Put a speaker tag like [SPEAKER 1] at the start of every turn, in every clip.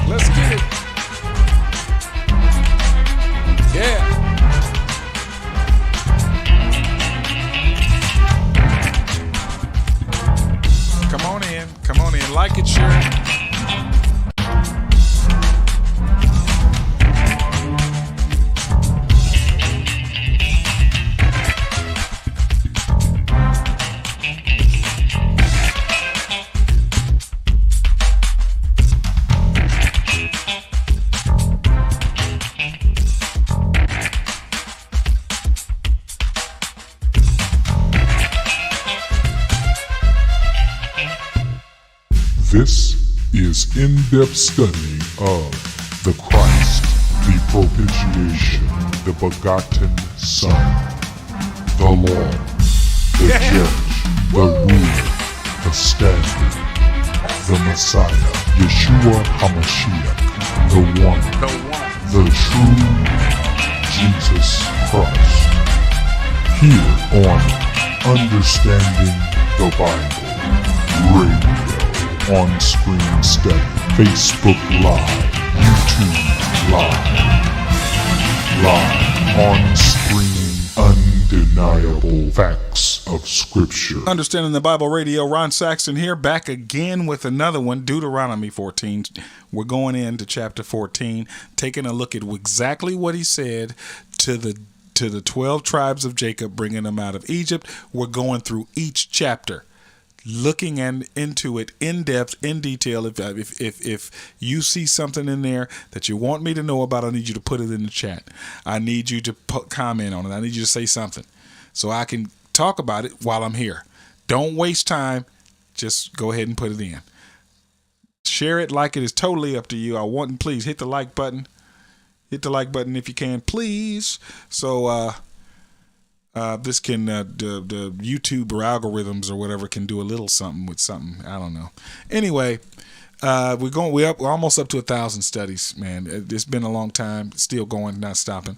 [SPEAKER 1] Let's get it. Yeah. Come on in, like it, share it.
[SPEAKER 2] This is in-depth study of the Christ, the propitiation, the begotten Son, the law, the judge, the ruler, the standard, the Messiah, Yeshua HaMashiach, the one, the true Jesus Christ. Here on Understanding the Bible Radio. On-screen study, Facebook Live, YouTube Live, on-screen, undeniable facts of Scripture.
[SPEAKER 1] Understanding the Bible Radio, Ron Saxton here, back again with another one, Deuteronomy 14. We're going into chapter 14, taking a look at exactly what he said to the 12 tribes of Jacob, bringing them out of Egypt. We're going through each chapter, looking into it in depth, in detail. If you see something in there that you want me to know about, I need you to put it in the chat. I need you to comment on it. I need you to say something so I can talk about it while I'm here. Don't waste time. Just go ahead and put it in. Share it, like it is totally up to you. Please hit the like button. Hit the like button if you can, please. So, this can the YouTube or algorithms or whatever can do a little something with something. I don't know. Anyway, we're almost up to 1,000 studies, man. It's been a long time, still going, not stopping.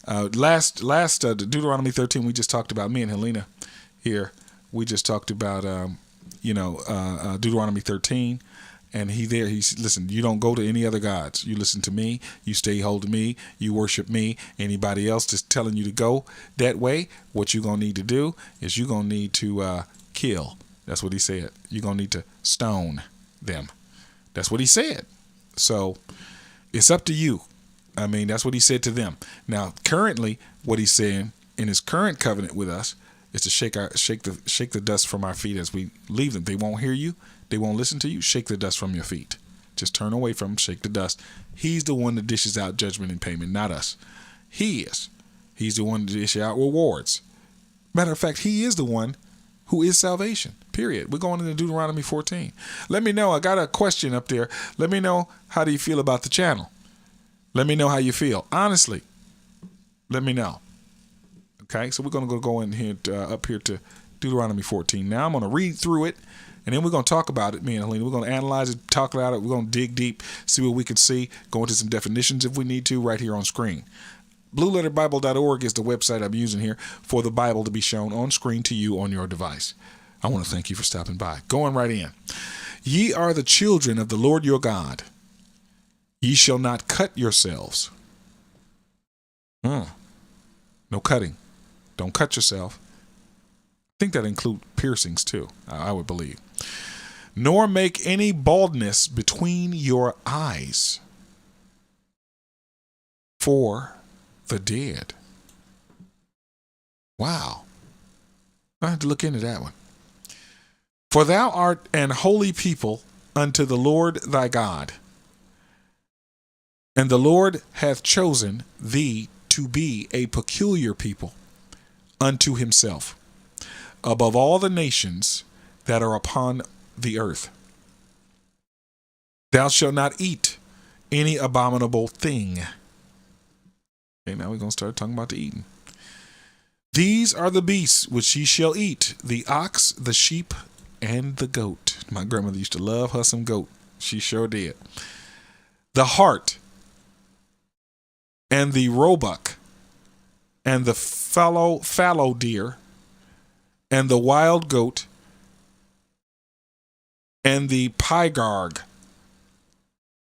[SPEAKER 1] Last Deuteronomy 13, we just talked about, me and Helena here. We just talked about Deuteronomy 13. And he's listen, you don't go to any other gods. You listen to me, you stay hold of me, you worship me. Anybody else just telling you to go that way, what you're going to need to do is you're going to need to kill. That's what he said. You're going to need to stone them. That's what he said. So it's up to you. I mean, that's what he said to them. Now, currently, what he's saying in his current covenant with us is to shake the dust from our feet as we leave them. They won't hear you. They won't listen to you. Shake the dust from your feet. Just turn away from them. Shake the dust. He's the one that dishes out judgment and payment, not us. He is. He's the one to dish out rewards. Matter of fact, he is the one who is salvation. Period. We're going into Deuteronomy 14. Let me know. I got a question up there. Let me know, how do you feel about the channel? Let me know how you feel. Honestly, let me know. Okay, so we're going to go in here up here to Deuteronomy 14. Now I'm going to read through it. And then we're going to talk about it, me and Helena. We're going to analyze it, talk about it. We're going to dig deep, see what we can see, go into some definitions if we need to, right here on screen. BlueLetterBible.org is the website I'm using here for the Bible to be shown on screen to you on your device. I want to thank you for stopping by. Going right in. Ye are the children of the Lord your God. Ye shall not cut yourselves. No cutting. Don't cut yourself. I think that includes piercings too, I would believe. Nor make any baldness between your eyes for the dead. Wow. I have to look into that one. For thou art an holy people unto the Lord thy God, and the Lord hath chosen thee to be a peculiar people unto himself, above all the nations that are upon the earth. Thou shalt not eat any abominable thing. Okay, now we're going to start talking about the eating. These are the beasts which ye shall eat, the ox, the sheep, and the goat. My grandmother used to love her some goat. She sure did. The hart, and the roebuck, and the fallow deer, and the wild goat, and the pygarg,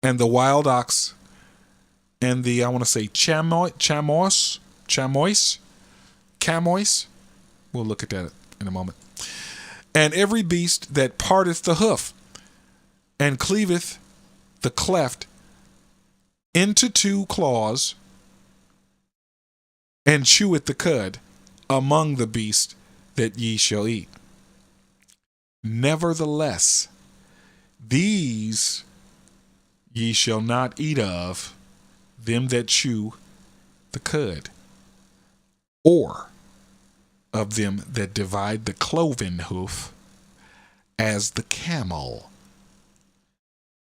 [SPEAKER 1] and the wild ox, and the, I want to say, chamois. We'll look at that in a moment. And every beast that parteth the hoof, and cleaveth the cleft into two claws, and cheweth the cud, among the beasts that ye shall eat. Nevertheless, these ye shall not eat of, them that chew the cud, or of them that divide the cloven hoof, as the camel,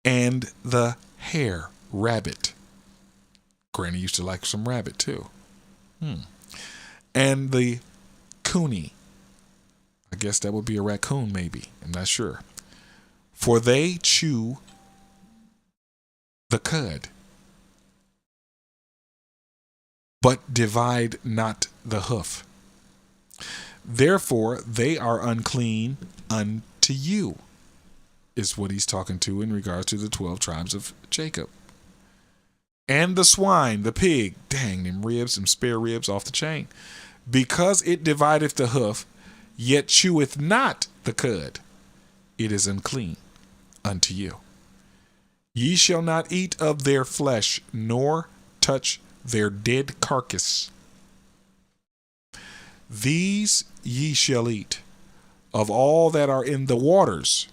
[SPEAKER 1] and the hare rabbit. Granny used to like some rabbit too. And the coonie. I guess that would be a raccoon, maybe. I'm not sure. For they chew the cud, but divide not the hoof. Therefore they are unclean unto you, is what he's talking to in regards to the 12 tribes of Jacob. And the swine, the pig, dang, them ribs, them spare ribs off the chain, because it divideth the hoof, yet cheweth not the cud, it is unclean unto you. Ye shall not eat of their flesh, nor touch their dead carcass. These ye shall eat of all that are in the waters,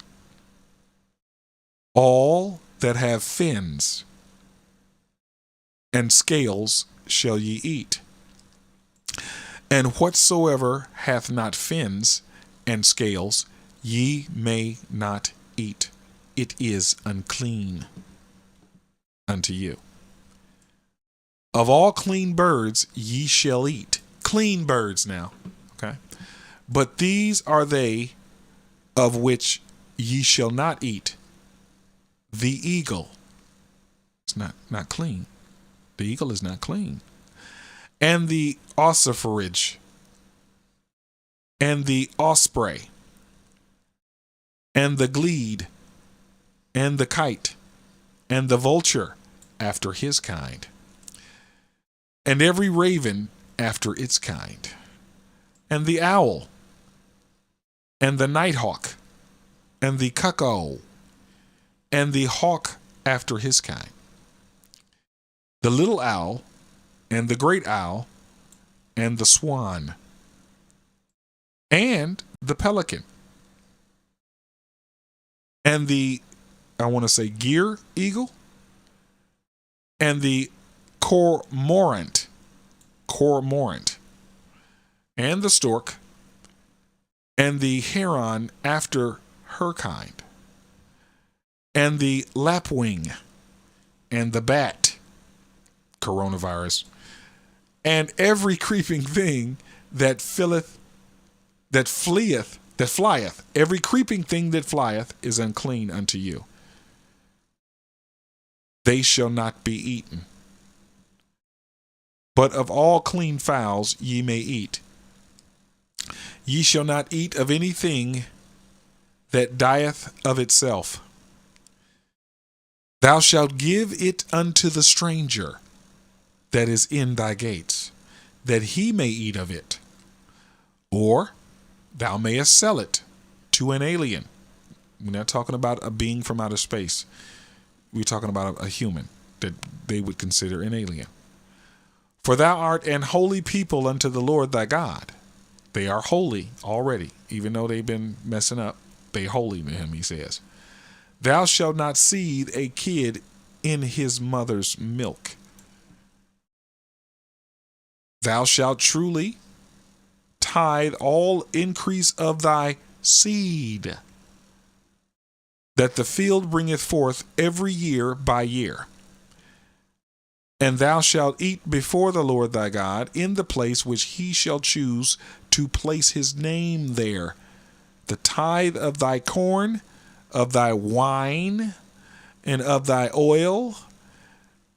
[SPEAKER 1] all that have fins and scales shall ye eat. And whatsoever hath not fins and scales, ye may not eat. It is unclean unto you. Of all clean birds ye shall eat. Clean birds now. Okay. But these are they of which ye shall not eat. The eagle. It's not clean. The eagle is not clean. And the ossifrage, and the osprey, and the glede, and the kite, and the vulture after his kind, and every raven after its kind, and the owl, and the nighthawk, and the cuckoo, and the hawk after his kind, the little owl, and the great owl, and the swan, and the pelican, and the, I want to say, gear eagle, and the cormorant, and the stork, and the heron after her kind, and the lapwing, and the bat, coronavirus, and every creeping thing that flieth, every creeping thing that flieth is unclean unto you. They shall not be eaten. But of all clean fowls ye may eat. Ye shall not eat of anything that dieth of itself. Thou shalt give it unto the stranger that is in thy gates, that he may eat of it. Or thou mayest sell it to an alien. We're not talking about a being from outer space. We're talking about a human that they would consider an alien. For thou art an holy people unto the Lord thy God. They are holy already, even though they've been messing up. They holy to him, he says. Thou shalt not seethe a kid in his mother's milk. Thou shalt truly tithe all increase of thy seed, that the field bringeth forth every year by year. And thou shalt eat before the Lord thy God in the place which he shall choose to place his name there. The tithe of thy corn, of thy wine, and of thy oil,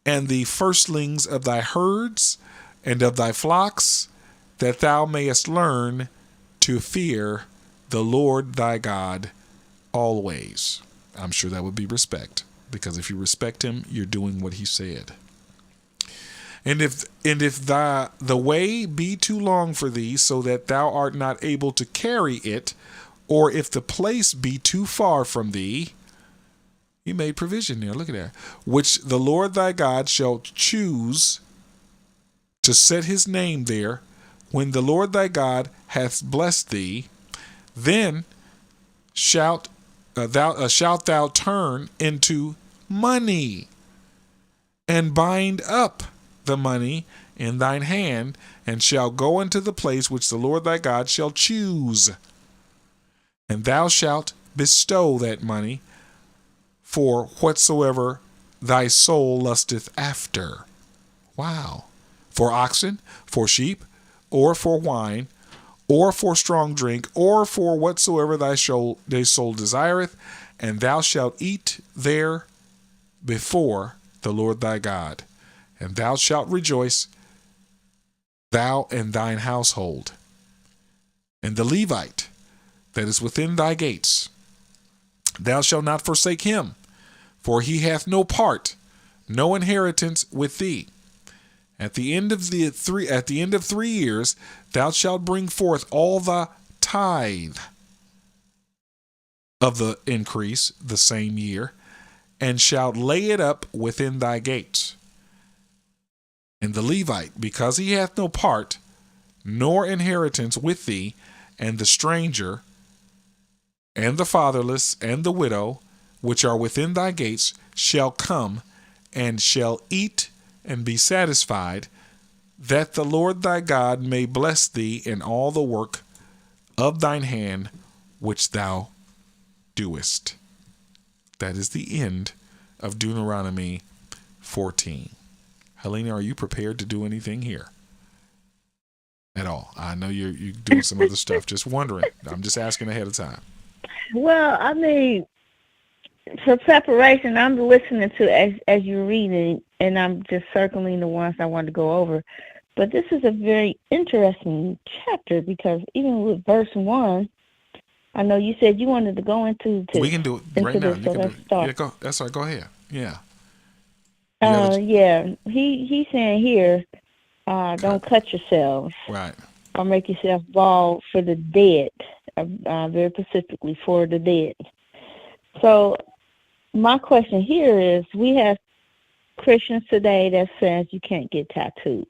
[SPEAKER 1] and the firstlings of thy herds, and of thy flocks, that thou mayest learn to fear the Lord thy God always. I'm sure that would be respect, because if you respect him, you're doing what he said. And if the way be too long for thee, so that thou art not able to carry it, or if the place be too far from thee, he made provision there. Look at that. Which the Lord thy God shall choose to set his name there, when the Lord thy God hath blessed thee, then shalt thou turn into money, and bind up the money in thine hand, and shall go into the place which the Lord thy God shall choose. And thou shalt bestow that money for whatsoever thy soul lusteth after. Wow. For oxen, for sheep, or for wine, or for strong drink, or for whatsoever thy soul desireth, and thou shalt eat there before the Lord thy God. And thou shalt rejoice, thou and thine household. And the Levite that is within thy gates, thou shalt not forsake him, for he hath no part, no inheritance with thee. At the end of 3 years, thou shalt bring forth all the tithe of the increase the same year, and shalt lay it up within thy gates. And the Levite, because he hath no part, nor inheritance with thee, and the stranger, and the fatherless, and the widow, which are within thy gates, shall come, and shall eat and be satisfied, that the Lord thy God may bless thee in all the work of thine hand which thou doest. That is the end of Deuteronomy 14. Helena, are you prepared to do anything here at all? I know you're doing some other stuff. Just wondering. I'm just asking ahead of time.
[SPEAKER 3] Well, I mean, for preparation, I'm listening to as you're reading, and I'm just circling the ones I want to go over. But this is a very interesting chapter, because even with verse 1, I know you said you wanted to go into
[SPEAKER 1] we can do it right now.
[SPEAKER 3] So let's start.
[SPEAKER 1] Yeah, go. That's all right. Go ahead. Yeah.
[SPEAKER 3] Yeah. He's saying here, don't cut yourselves.
[SPEAKER 1] Right.
[SPEAKER 3] Or make yourself bald for the dead. Very specifically for the dead. So my question here is, we have Christians today that says you can't get tattoos.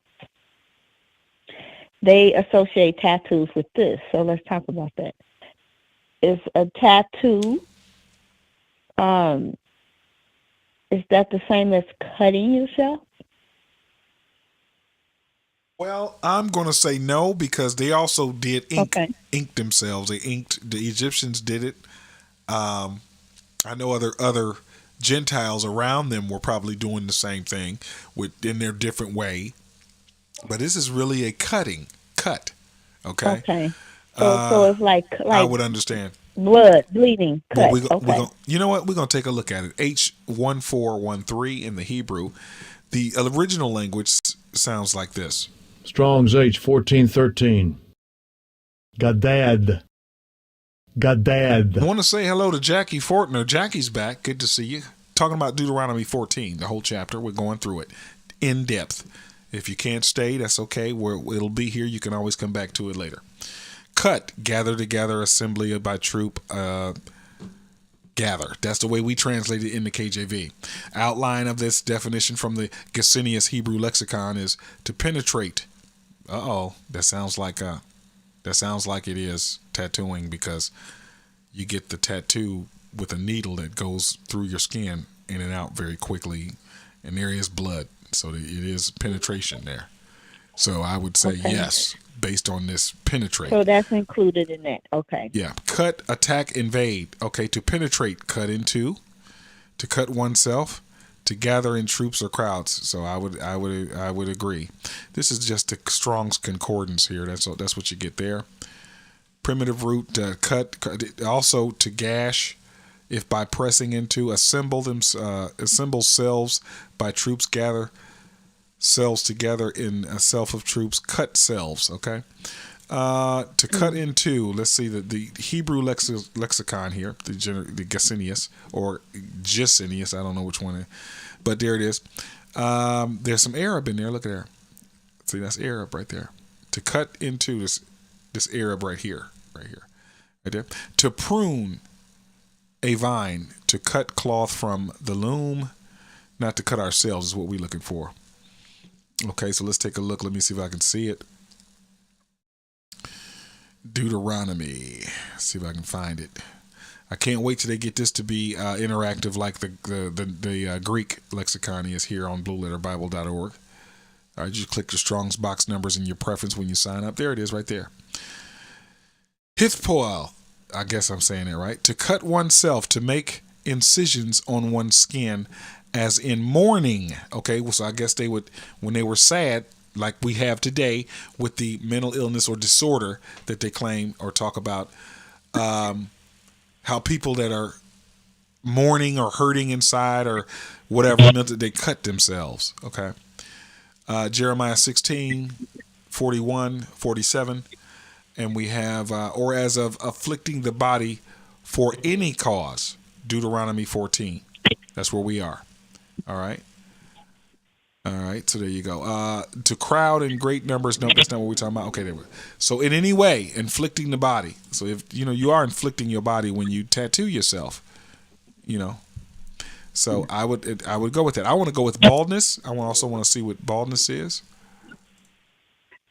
[SPEAKER 3] They associate tattoos with this. So let's talk about that. Is a tattoo, is that the same as cutting yourself?
[SPEAKER 1] Well, I'm going to say no, because they also did ink themselves. The Egyptians did it. I know other Gentiles around them were probably doing the same thing in their different way. But this is really a cut. Okay.
[SPEAKER 3] Okay. So it's like
[SPEAKER 1] I would understand.
[SPEAKER 3] Blood, bleeding, cut.
[SPEAKER 1] You know what? We're going to take a look at it. H1413 in the Hebrew. The original language sounds like this.
[SPEAKER 4] Strong's H1413. Gadad.
[SPEAKER 1] I want to say hello to Jackie Fortner. Jackie's back. Good to see you. Talking about Deuteronomy 14, the whole chapter. We're going through it in depth. If you can't stay, that's okay. It'll be here. You can always come back to it later. Cut, gather together, assembly by troop, gather. That's the way we translate it in the KJV. Outline of this definition from the Gesenius Hebrew lexicon is to penetrate. That sounds like it is tattooing, because you get the tattoo with a needle that goes through your skin in and out very quickly, and there is blood, so it is penetration there. So I would say yes, based on this penetrate.
[SPEAKER 3] So that's included in that. Okay.
[SPEAKER 1] Yeah. Cut, attack, invade. Okay. To penetrate, cut into, to cut oneself, to gather in troops or crowds. So I would agree. This is just the Strong's Concordance here. That's what you get there. Primitive root, cut. Also to gash, if by pressing into, assemble selves by troops, gather selves together in a self of troops, cut selves. Okay. To cut into, let's see, the Hebrew lexicon here, the Gesenius or Gesenius, I don't know which one, but there it is. There's some Arab in there. Look at there. See, that's Arab right there. To cut into this Arab right here, right there. To prune a vine, to cut cloth from the loom, not to cut ourselves is what we're looking for. Okay, so let's take a look. Let me see if I can see it. Deutoronomy. See if I can find it. I can't wait till they get this to be interactive like the Greek lexicon is here on blueletterbible.org. All right, you click your Strong's box numbers and your preference when you sign up. There it is right there. Hithpoel. I guess I'm saying it right. To cut oneself, to make incisions on one's skin as in mourning. Okay, well, so I guess they would, when they were sad, like we have today with the mental illness or disorder that they claim or talk about, how people that are mourning or hurting inside or whatever, they cut themselves. Okay. Jeremiah 16:41-47, and we have or as of afflicting the body for any cause, Deuteronomy 14. That's where we are. All right. So there you go. To crowd in great numbers. No, that's not what we're talking about. Okay, there we go. So in any way, inflicting the body. So if you are inflicting your body when you tattoo yourself, So I would go with that. I want to go with baldness. I also want to see what baldness is.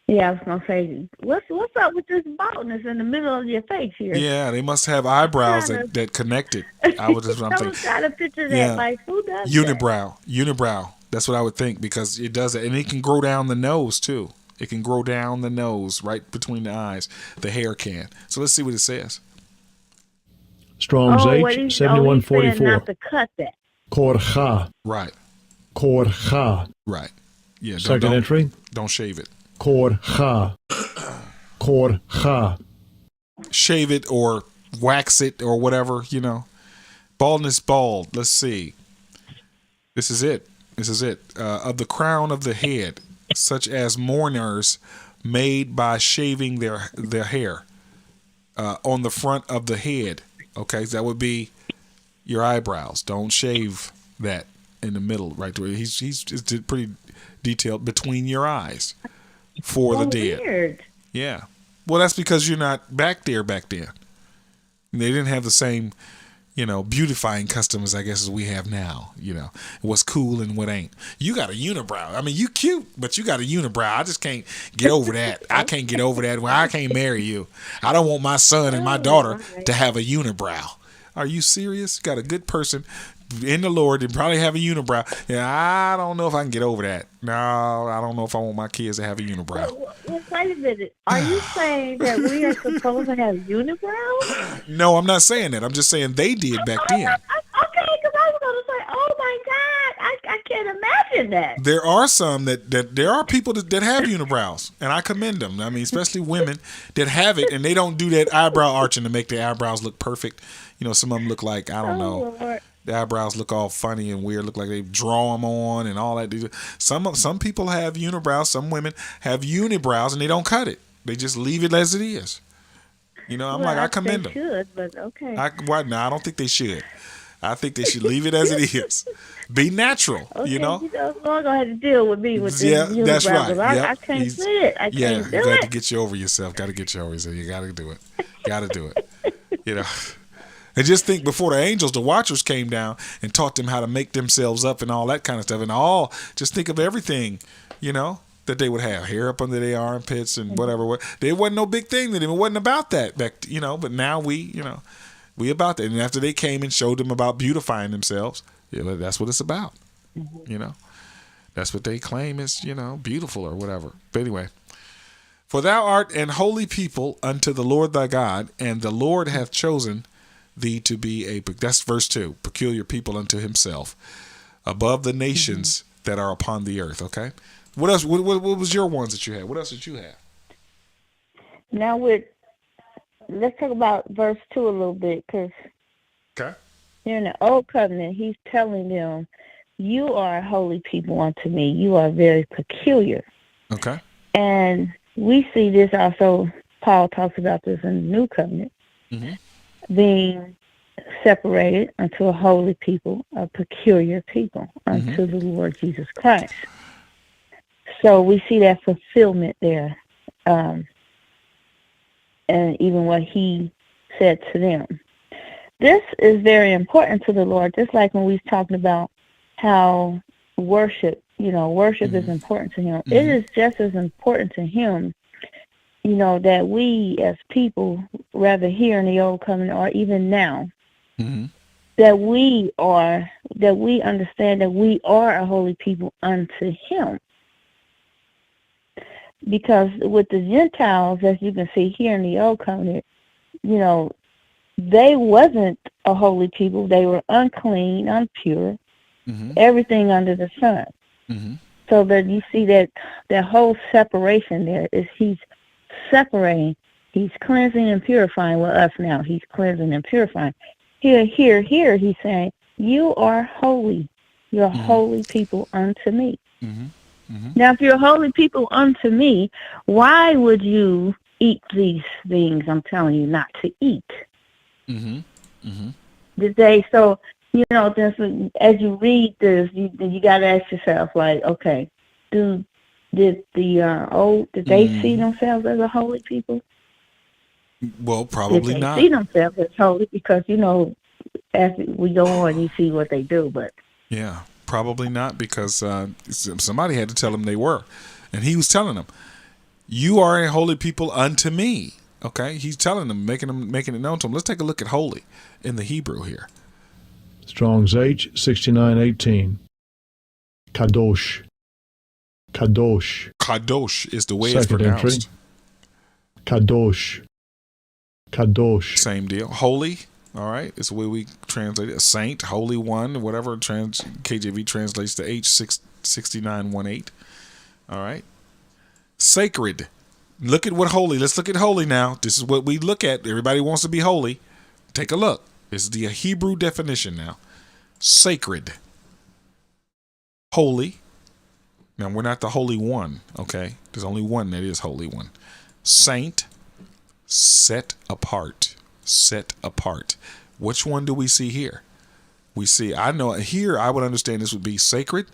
[SPEAKER 3] Yeah, I was gonna say, what's up with this baldness in the middle of your face here?
[SPEAKER 1] Yeah, they must have eyebrows that connect it. I was just what I'm thinking.
[SPEAKER 3] I was trying to picture that. Yeah. Like, who does
[SPEAKER 1] Unibrow. That's what I would think, because it does it, and it can grow down the nose too. It can grow down the nose, right between the eyes. The hair can. So let's see what it says.
[SPEAKER 4] Strong's H 7144.
[SPEAKER 3] Not to cut that.
[SPEAKER 4] Korcha.
[SPEAKER 1] Right.
[SPEAKER 4] Korcha.
[SPEAKER 1] Right. Yeah.
[SPEAKER 4] Second entry.
[SPEAKER 1] Don't shave it.
[SPEAKER 4] Korcha. Korcha.
[SPEAKER 1] Shave it or wax it or whatever, Baldness, bald. Let's see. This is it. Of the crown of the head, such as mourners made by shaving their hair on the front of the head. Okay, so that would be your eyebrows. Don't shave that in the middle, right there. He's pretty detailed between your eyes for the dead.
[SPEAKER 3] Weird.
[SPEAKER 1] Yeah. Well, that's because you're not back then. They didn't have the same, beautifying customs, I guess, as we have now. What's cool and what ain't. You got a unibrow. I mean, you cute, but you got a unibrow. I just can't get over that. I can't get over that. Well, I can't marry you. I don't want my son and my daughter to have a unibrow. Are you serious? You got a good person in the Lord and probably have a unibrow. Yeah, I don't know if I can get over that. No, I don't know if I want my kids to have a unibrow.
[SPEAKER 3] Well, wait a minute. Are you saying that we are supposed to have unibrows?
[SPEAKER 1] No, I'm not saying that. I'm just saying they did back then.
[SPEAKER 3] Okay, because I was going to say, oh my God, I can't imagine that.
[SPEAKER 1] There are some that there are people that have unibrows, and I commend them. I mean, especially women that have it, and they don't do that eyebrow arching to make their eyebrows look perfect. Some of them look like, I don't know.
[SPEAKER 3] Lord.
[SPEAKER 1] The eyebrows look all funny and weird, look like they draw them on and all that. Some people have unibrows, some women have unibrows and they don't cut it. They just leave it as it is. I commend them.
[SPEAKER 3] They should, but okay.
[SPEAKER 1] No, I don't think they should. I think they should leave it as it is. Be natural,
[SPEAKER 3] okay, Lord gonna have to deal with me with this unibrow.
[SPEAKER 1] That's right.
[SPEAKER 3] I can't see it. I can't do it.
[SPEAKER 1] You got to get you over yourself. Got to get you over yourself. You got to do it. Got to do it. And just think, before the angels, the watchers came down and taught them how to make themselves up and all that kind of stuff. And just think of everything, that they would have. Hair up under their armpits and whatever. There wasn't no big thing to them. It wasn't about that back, but now we about that. And after they came and showed them about beautifying themselves, that's what it's about. That's what they claim is, beautiful or whatever. But anyway. For thou art an holy people unto the Lord thy God, and the Lord hath chosen thee to be that's verse 2, peculiar people unto himself, above the nations that are upon the earth. Okay, what else? What was your ones that you had? What else did you have?
[SPEAKER 3] Now let's talk about verse 2 a little bit, because in the old covenant, he's telling them, "You are a holy people unto me. You are very peculiar."
[SPEAKER 1] Okay,
[SPEAKER 3] and we see this also Paul talks about this in the New Covenant,
[SPEAKER 1] Mm-hmm.
[SPEAKER 3] being separated unto a holy people, a peculiar people,
[SPEAKER 1] Mm-hmm.
[SPEAKER 3] unto the Lord Jesus Christ. So we see that fulfillment there, and even what he said to them. This is very important to the Lord, just like when we was talking about how worship, worship is important to him. It is just as important to him, that we as people, rather here in the Old Covenant or even now, that we understand that we are a holy people unto him. Because with the Gentiles, as you can see here in the Old Covenant, they wasn't a holy people. They were unclean, impure, everything under the sun. So that you see that whole separation there is he's separating. He's cleansing and purifying with us now. He's cleansing and purifying. Here, he's saying, you are holy. You're holy people unto me. Now, if you're holy people unto me, why would you eat these things I'm telling you not to eat? So, as you read this, you got to ask yourself, like, okay, did they see themselves as a holy people?
[SPEAKER 1] Well, probably
[SPEAKER 3] Did they
[SPEAKER 1] not.
[SPEAKER 3] see themselves as holy? Because, as we go on, you see what they do, but...
[SPEAKER 1] Yeah, probably not, because somebody had to tell them they were. And he was telling them, you are a holy people unto me. Okay? He's telling them, making it known to them. Let's take a look at holy in the Hebrew here.
[SPEAKER 4] Strong's H, 6918. Kadosh. Kadosh.
[SPEAKER 1] Kadosh is the way
[SPEAKER 4] Second
[SPEAKER 1] it's pronounced.
[SPEAKER 4] Entry. Kadosh. Kadosh.
[SPEAKER 1] Same deal. Holy, all right, it's the way we translate it. A saint, holy one, whatever KJV translates to H6918. All right. Sacred. Look at what holy. Let's look at holy now. This is what we look at. Everybody wants to be holy. Take a look. This is the Hebrew definition now. Sacred. Holy. Now, we're not the Holy One, okay? There's only one that is Holy One. Saint. Set apart. Set apart. Which one do we see here? We see, I know here I would understand this would be sacred,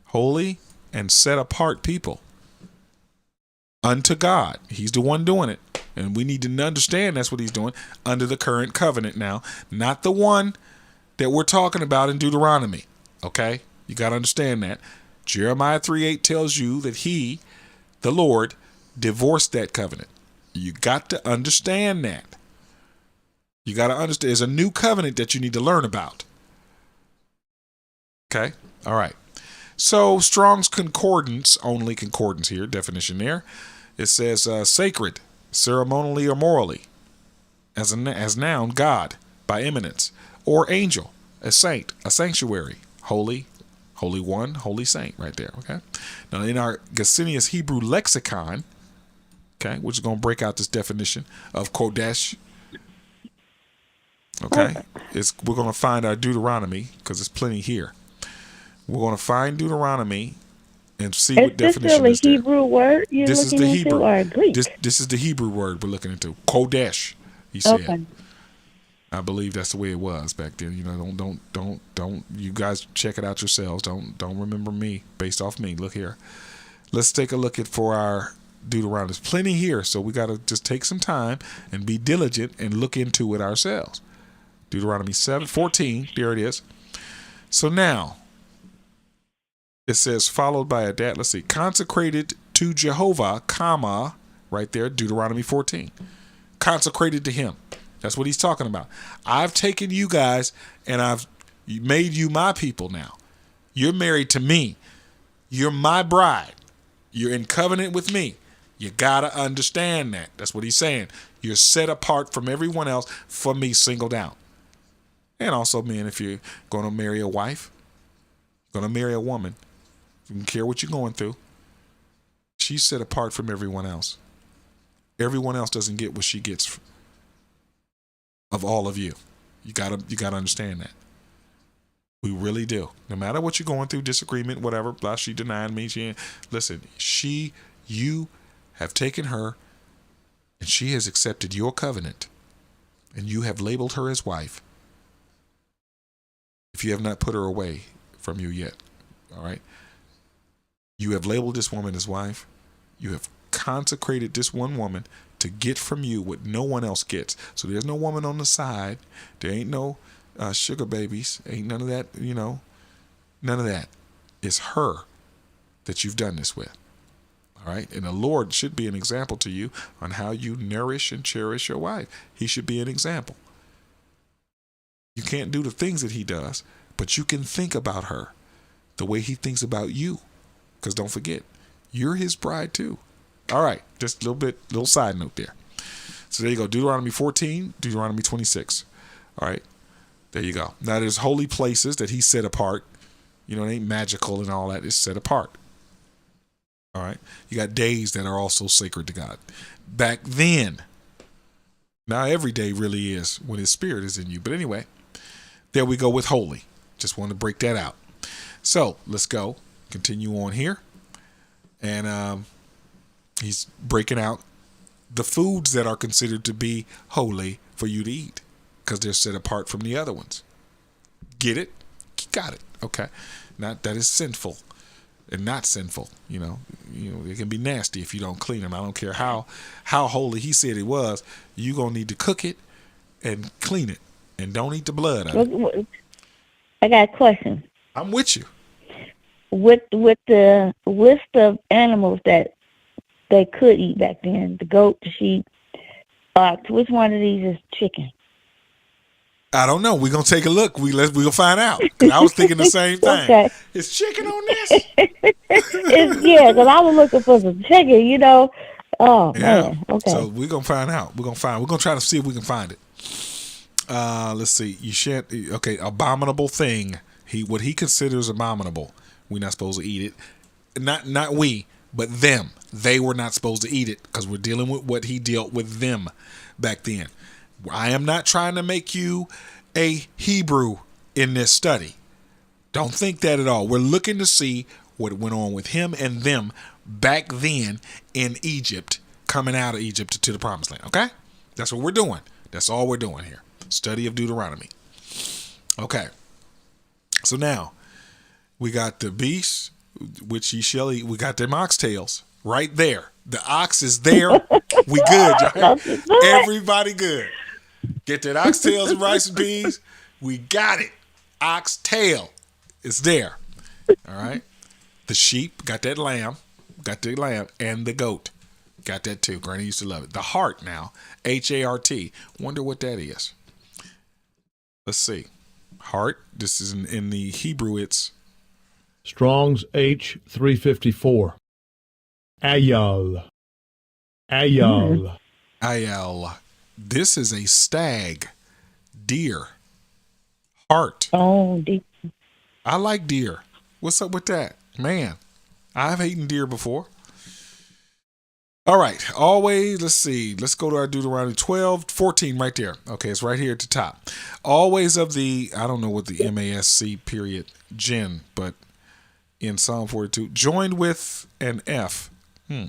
[SPEAKER 1] holy, and set apart people unto God. He's the one doing it. And we need to understand that's what he's doing under the current covenant now, not the one that we're talking about in Deuteronomy. Okay? You got to understand that. Jeremiah 3:8 tells you that he, the Lord, divorced that covenant. You got to understand that. You got to understand there's a new covenant that you need to learn about. Okay? All right. So Strong's concordance, only concordance here, definition there. It says sacred, ceremonially or morally, as noun, God, by eminence, or angel, a saint, a sanctuary, holy, holy one, holy saint, right there. Okay. Now in our Gesenius Hebrew lexicon, okay, which is going to break out this definition of Kodesh. Okay, we're going to find our Deuteronomy because there's plenty here. We're going to find Deuterononomy and see what definition is there.
[SPEAKER 3] Is this still a Hebrew word you're looking into,
[SPEAKER 1] Hebrew.
[SPEAKER 3] or a Greek?
[SPEAKER 1] This is the Hebrew word we're looking into. Kodesh, he said.
[SPEAKER 3] Okay.
[SPEAKER 1] I believe that's the way it was back then. Don't. You guys check it out yourselves. Don't remember me based off me. Look here. Let's take a look for our Deuteronomy. There's plenty here, so we got to just take some time and be diligent and look into it ourselves. Deuteronomy 7:14. There it is. So now. It says, followed by a let's see, consecrated to Jehovah, comma, right there, Deuteronomy 14. Consecrated to him. That's what he's talking about. I've taken you guys and I've made you my people now. You're married to me. You're my bride. You're in covenant with me. You got to understand that. That's what he's saying. You're set apart from everyone else, for me, singled out. And also, men, if you're going to marry a wife, going to marry a woman, you don't care what you're going through. She's set apart from everyone else. Everyone else doesn't get what she gets of all of you. You gotta understand that. We really do. No matter what you're going through, disagreement, whatever, blah, she denied me. You have taken her and she has accepted your covenant, and you have labeled her as wife, if you have not put her away from you yet, all right, you have labeled this woman as wife. You have consecrated this one woman to get from you what no one else gets. So there's no woman on the side. There ain't no sugar babies. Ain't none of that, none of that. It's her that you've done this with. All right. And the Lord should be an example to you on how you nourish and cherish your wife. He should be an example. You can't do the things that he does, but you can think about her the way he thinks about you. Because don't forget, you're his bride too. All right. Just a little side note there. So there you go. Deuteronomy 14, Deuteronomy 26. All right. There you go. Now there's holy places that he set apart. It ain't magical and all that. It's set apart. All right. You got days that are also sacred to God. Back then, now every day really is when his spirit is in you. But anyway, there we go with holy. Just want to break that out. So let's go. Continue on here. And he's breaking out the foods that are considered to be holy for you to eat because they're set apart from the other ones. Get it? Got it. Okay. Not that is sinful and not sinful. It can be nasty if you don't clean them. I don't care how holy he said it was. You're going to need to cook it and clean it. And don't eat the blood out of it.
[SPEAKER 3] I got a question.
[SPEAKER 1] I'm with you.
[SPEAKER 3] With the list of animals that they could eat back then, the goat, the sheep, ox, which one of these is chicken?
[SPEAKER 1] I don't know. We're going to take a look. We're going to find out. 'Cause I was thinking the same thing.
[SPEAKER 3] Okay.
[SPEAKER 1] Is chicken on this?
[SPEAKER 3] Because I was looking for some chicken, Oh,
[SPEAKER 1] yeah.
[SPEAKER 3] man. Okay.
[SPEAKER 1] So we're going to find out. We're going to try to see if we can find it. Let's see. You shan't. Okay, abominable thing. What he considers abominable. We're not supposed to eat it. Not we, but them. They were not supposed to eat it because we're dealing with what he dealt with them back then. I am not trying to make you a Hebrew in this study. Don't think that at all. We're looking to see what went on with him and them back then in Egypt, coming out of Egypt to the promised land. Okay? That's what we're doing. That's all we're doing here. Study of Deuteronomy. Okay. So now we got the beast, which ye shall eat. We got them oxtails right there. The ox is there. We good, y'all. Everybody good. Get that oxtails and rice and peas. We got it. Oxtail. It's there. All right. The sheep, got that lamb. Got the lamb and the goat. Got that too. Granny used to love it. The heart now. H-A-R-T. Wonder what that is. Let's see. Heart. This is in the Hebrew. It's
[SPEAKER 4] Strong's H 354. Ayal. Ayal.
[SPEAKER 1] Ayal. This is a stag. Deer. Heart.
[SPEAKER 3] Oh,
[SPEAKER 1] I like deer. What's up with that? Man, I've eaten deer before. All right. Always, let's see. Let's go to our Deuteronomy 12, 14 right there. Okay, it's right here at the top. Always of the, I don't know what the MASC period, gen, but in Psalm 42, joined with an F.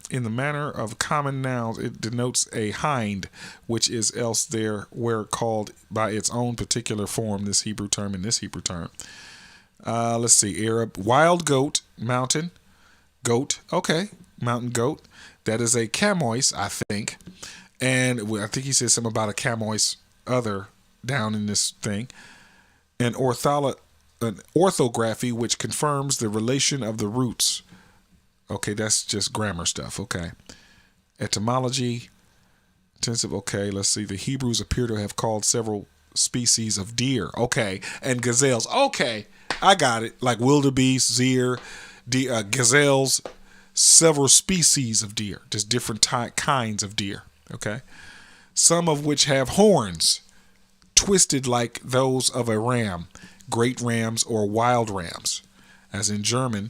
[SPEAKER 1] In the manner of common nouns, it denotes a hind, which is else there where called by its own particular form, this Hebrew term and this Hebrew term. Let's see. Arab, wild goat, mountain, goat. Okay, mountain goat. That is a chamois, I think. And I think he says something about a chamois other down in this thing. An orthography, which confirms the relation of the roots. Okay, that's just grammar stuff. Okay. Etymology, intensive. Okay, let's see. The Hebrews appear to have called several species of deer. Okay. And gazelles. Okay, I got it. Like wildebeest, deer, gazelles, several species of deer. Just different kinds of deer. Okay. Some of which have horns, twisted like those of a ram, great rams or wild rams. As in German,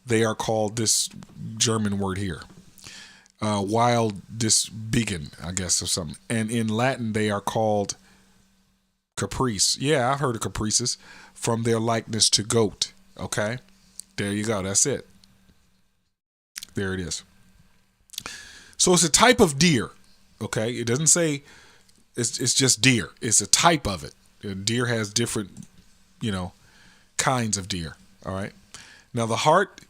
[SPEAKER 1] they are called this German word here. Wild disbigen, I guess, or something. And in Latin, they are called caprice. Yeah, I've heard of caprices from their likeness to goat. Okay, there you go. That's it. There it is. So it's a type of deer. Okay, it doesn't say it's just deer. It's a type of it. Deer has different, kinds of deer. All right. Now the hart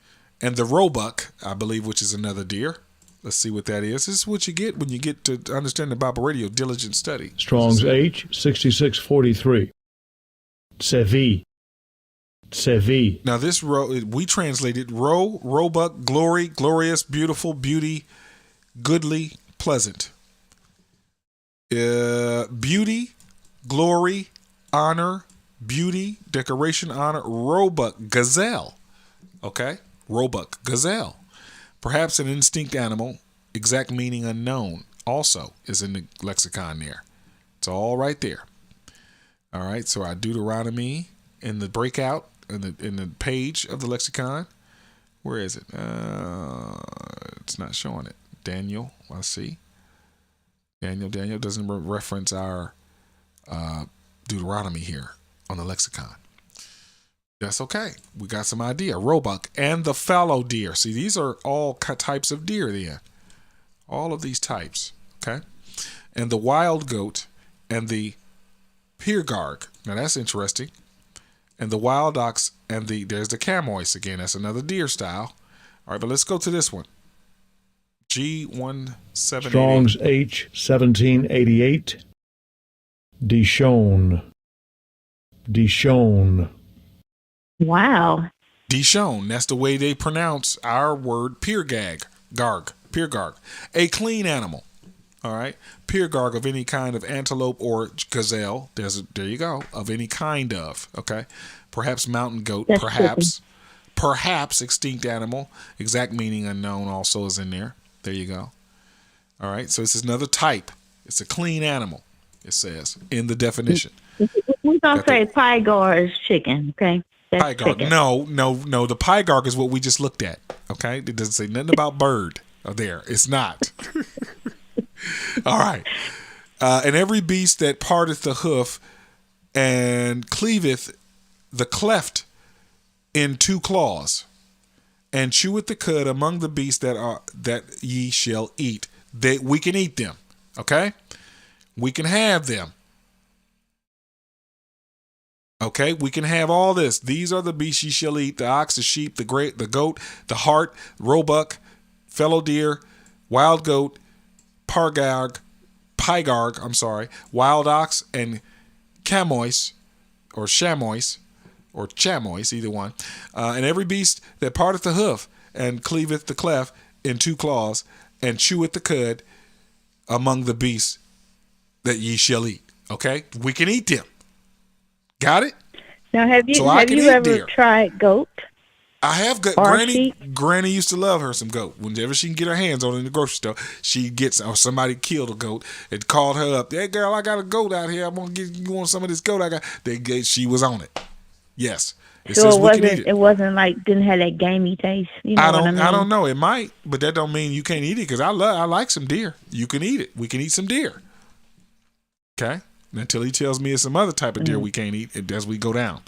[SPEAKER 1] and the roebuck, I believe, which is another deer. Let's see what that is. This is what you get when you get to understand the Bible Radio, diligent study.
[SPEAKER 4] Strong's H 6643. Tsevi. Tsevi.
[SPEAKER 1] Now this we translated roebuck, glory, glorious, beautiful, beauty, goodly, pleasant. Beauty, glory, honor, beauty, decoration, honor, roebuck, gazelle. Okay? Roebuck, gazelle. Perhaps an instinct animal, exact meaning unknown, also is in the lexicon there. It's all right there. All right, so our Deuteronomy in the breakout, in the page of the lexicon. Where is it? It's not showing it. Daniel, I see. Daniel doesn't reference our Deuteronomy here on the lexicon. That's okay. We got some idea. Roebuck and the fallow deer. See, these are all types of deer then. All of these types. Okay. And the wild goat and the peregrine. Now that's interesting. And the wild ox and there's the chamois again. That's another deer style. All right, but let's go to this one. G1788.
[SPEAKER 4] Strong's H 1788. Dishon. Dishon.
[SPEAKER 3] Wow.
[SPEAKER 1] Dishon. That's the way they pronounce our word peregrine. A clean animal. All right. Peregrine of any kind of antelope or gazelle. There you go. Of any kind of. Okay. Perhaps mountain goat.
[SPEAKER 3] That's
[SPEAKER 1] Perhaps extinct animal. Exact meaning unknown also is in there. There you go. All right. So this is another type. It's a clean animal. It says in the definition.
[SPEAKER 3] We're going to say pygar is chicken, okay? That's
[SPEAKER 1] Pygarg.
[SPEAKER 3] chicken.
[SPEAKER 1] No. The pygarg is what we just looked at. Okay? It doesn't say nothing about bird there. It's not. All right. And every beast that parteth the hoof and cleaveth the cleft in two claws and cheweth the cud among the beasts that ye shall eat. We can eat them. Okay? We can have them. Okay, we can have all this. These are the beasts ye shall eat: the ox, the sheep, the goat, the hart, roebuck, fallow deer, wild goat, pygarg, wild ox, and chamois, either one. And every beast that parteth the hoof and cleaveth the cleft in two claws and cheweth the cud among the beasts that ye shall eat. Okay, we can eat them. Got it?
[SPEAKER 3] Now, have you
[SPEAKER 1] So I can eat
[SPEAKER 3] ever
[SPEAKER 1] deer.
[SPEAKER 3] tried goat?
[SPEAKER 1] I have got
[SPEAKER 3] Or
[SPEAKER 1] Granny.
[SPEAKER 3] sheep?
[SPEAKER 1] Granny used to love her some goat. Whenever she can get her hands on it in the grocery store, she gets, or somebody killed a goat and called her up. Hey girl, I got a goat out here. I'm gonna get you want some of this goat I got. She was on it. Yes. It
[SPEAKER 3] So
[SPEAKER 1] says
[SPEAKER 3] it
[SPEAKER 1] we can
[SPEAKER 3] wasn't.
[SPEAKER 1] eat
[SPEAKER 3] It wasn't like didn't have that gamey taste. You know
[SPEAKER 1] I
[SPEAKER 3] what I
[SPEAKER 1] don't.
[SPEAKER 3] mean?
[SPEAKER 1] I don't know. It might, but that don't mean you can't eat it. Because I like some deer. You can eat it. We can eat some deer. Okay. Until he tells me it's some other type of deer we can't eat as we go down.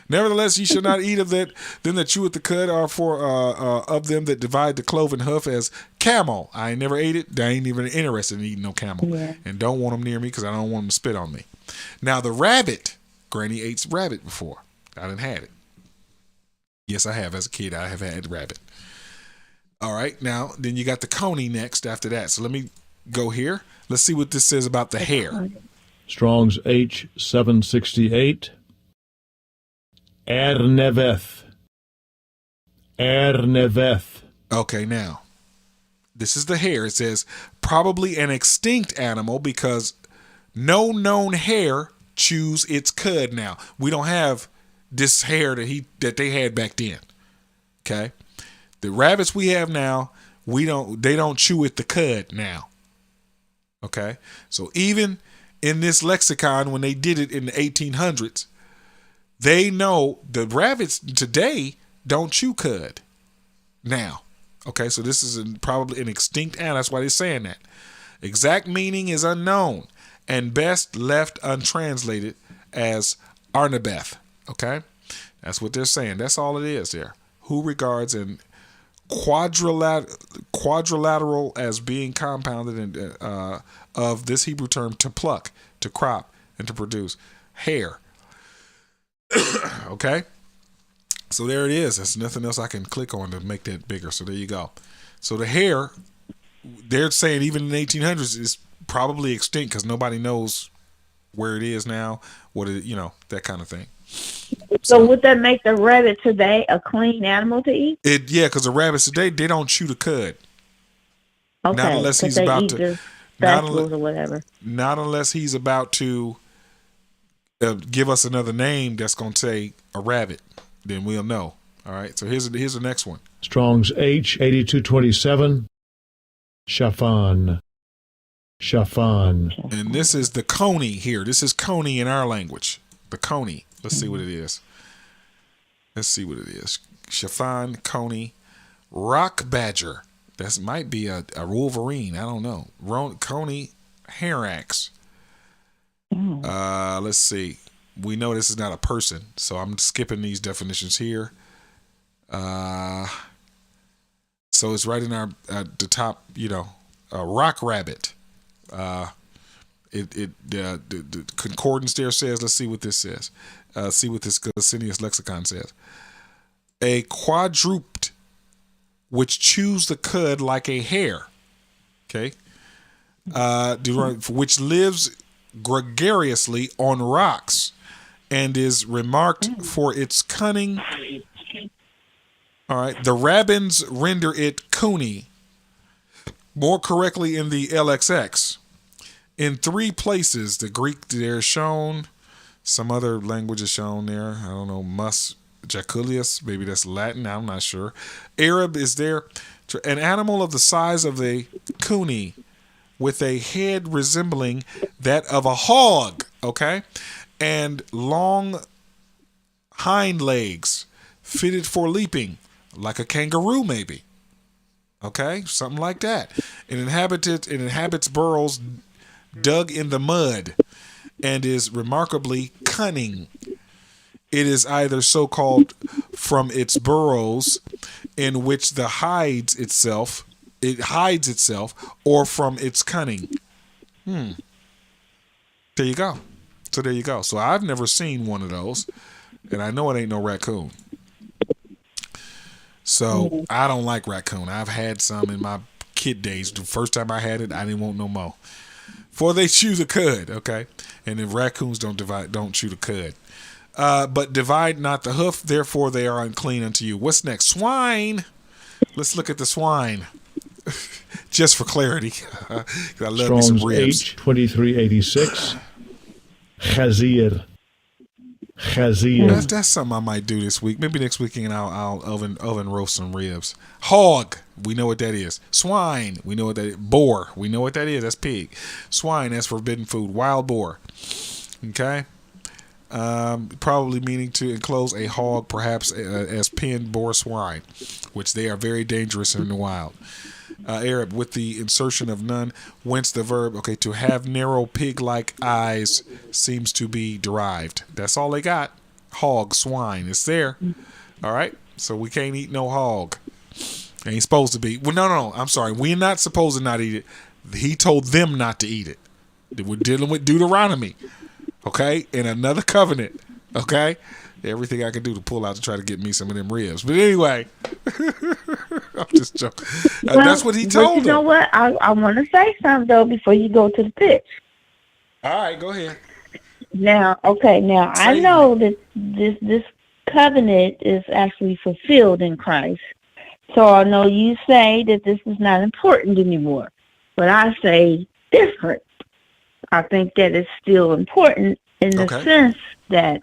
[SPEAKER 1] Nevertheless, ye shall not eat of them that chew at the cud, or for of them that divide the cloven hoof as camel. I ain't never ate it. I ain't even interested in eating no camel, and don't want them near me because I don't want them to spit on me. Now the rabbit, Granny ate rabbit before. I didn't had it. Yes, I have. As a kid, I have had rabbit. All right. Now, then you got the coney next after that. So let me go here. Let's see what this says about the hare.
[SPEAKER 4] Strong's H 768. Erneveth.
[SPEAKER 1] Okay, now this is the hare. It says probably an extinct animal because no known hare chews its cud now. We don't have this hare that they had back then. Okay, the rabbits we have now, they don't chew at the cud now. Okay, so even in this lexicon, when they did it in the 1800s, they know the rabbits today don't chew cud now. Okay, so this is probably an extinct animal. That's why they're saying that. Exact meaning is unknown and best left untranslated as Arnabeth. Okay, that's what they're saying. That's all it is there. Who regards and quadrilateral as being compounded of this Hebrew term to pluck, to crop, and to produce hair. Okay, so there it is. There's nothing else I can click on to make that bigger. So there you go. So the hair, they're saying even in the 1800s is probably extinct because nobody knows where it is now, what it, that kind of thing.
[SPEAKER 3] So would that make the rabbit today a clean animal to eat?
[SPEAKER 1] Because the rabbits today, they don't chew the cud.
[SPEAKER 3] Okay,
[SPEAKER 1] not unless he's about to,
[SPEAKER 3] vegetables or whatever.
[SPEAKER 1] Not unless he's about to give us another name that's going to say a rabbit, then we'll know. All right. So here's the next one.
[SPEAKER 4] Strong's H 8227. Shafan.
[SPEAKER 1] And this is the coney here. This is coney in our language. The coney. Let's see what it is. Shafan, coney, rock badger. That might be a wolverine. I don't know. Coney, harax. Let's see. We know this is not a person, so I'm skipping these definitions here. So it's right in our the top. Rock rabbit. The concordance there says. Let's see what this says. See what this Glycinius lexicon says. A quadruped which chews the cud like a hare. Okay. Which lives gregariously on rocks and is remarked for its cunning. All right. The rabbins render it cooney more correctly in the LXX. In 3 places, the Greek there is shown, some other language is shown there. I don't know, Jaculius, maybe that's Latin, I'm not sure. Arab is there. An animal of the size of a cooney with a head resembling that of a hog, okay? And long hind legs fitted for leaping, like a kangaroo maybe. Okay? Something like that. It inhabits burrows dug in the mud and is remarkably cunning. It is either so-called from its burrows in which it hides itself, or from its cunning. There you go. So I've never seen one of those, and I know it ain't no raccoon. So I don't like raccoon. I've had some in my kid days. The first time I had it, I didn't want no more. For they chew the cud, okay? And if raccoons don't chew the cud. But divide not the hoof, therefore they are unclean unto you. What's next? Swine. Let's look at the swine. Just for clarity. I love
[SPEAKER 4] Strong's
[SPEAKER 1] me some ribs.
[SPEAKER 4] H 2386. Chazir.
[SPEAKER 1] That's something I might do this week. Maybe next weekend I'll oven roast some ribs. Hog, we know what that is. Swine, we know what that is. Boar, we know what that is. That's pig. Swine, that's forbidden food. Wild boar. Okay. Probably meaning to enclose a hog, perhaps as penned boar swine, which they are very dangerous in the wild. Arab, with the insertion of none, whence the verb, to have narrow pig-like eyes seems to be derived. That's all they got. Hog, swine, it's there. All right? So we can't eat no hog. Ain't supposed to be. Well, no, I'm sorry. We're not supposed to not eat it. He told them not to eat it. We're dealing with Deutoronomy. Okay? In another covenant. Okay? Everything I can do to pull out to try to get me some of them ribs. But anyway, I'm just joking. That's what he told them.
[SPEAKER 3] You know what? I want to say something, though, before you go to the pitch.
[SPEAKER 1] All right, go ahead.
[SPEAKER 3] Now, I know that this covenant is actually fulfilled in Christ. So I know you say that this is not important anymore. But I say different. I think that it's still important in the sense that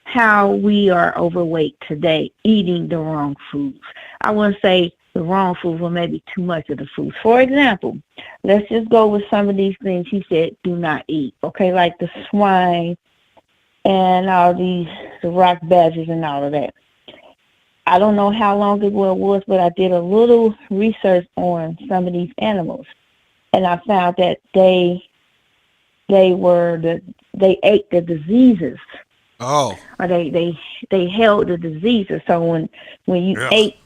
[SPEAKER 3] how we are overweight today, eating the wrong foods. I wouldn't say the wrong foods, but maybe too much of the foods. For example, let's just go with some of these things he said do not eat, like the swine and all the rock badgers and all of that. I don't know how long ago it was, but I did a little research on some of these animals, and I found that they ate the diseases.
[SPEAKER 1] Oh.
[SPEAKER 3] Or they held the diseases. So when you ate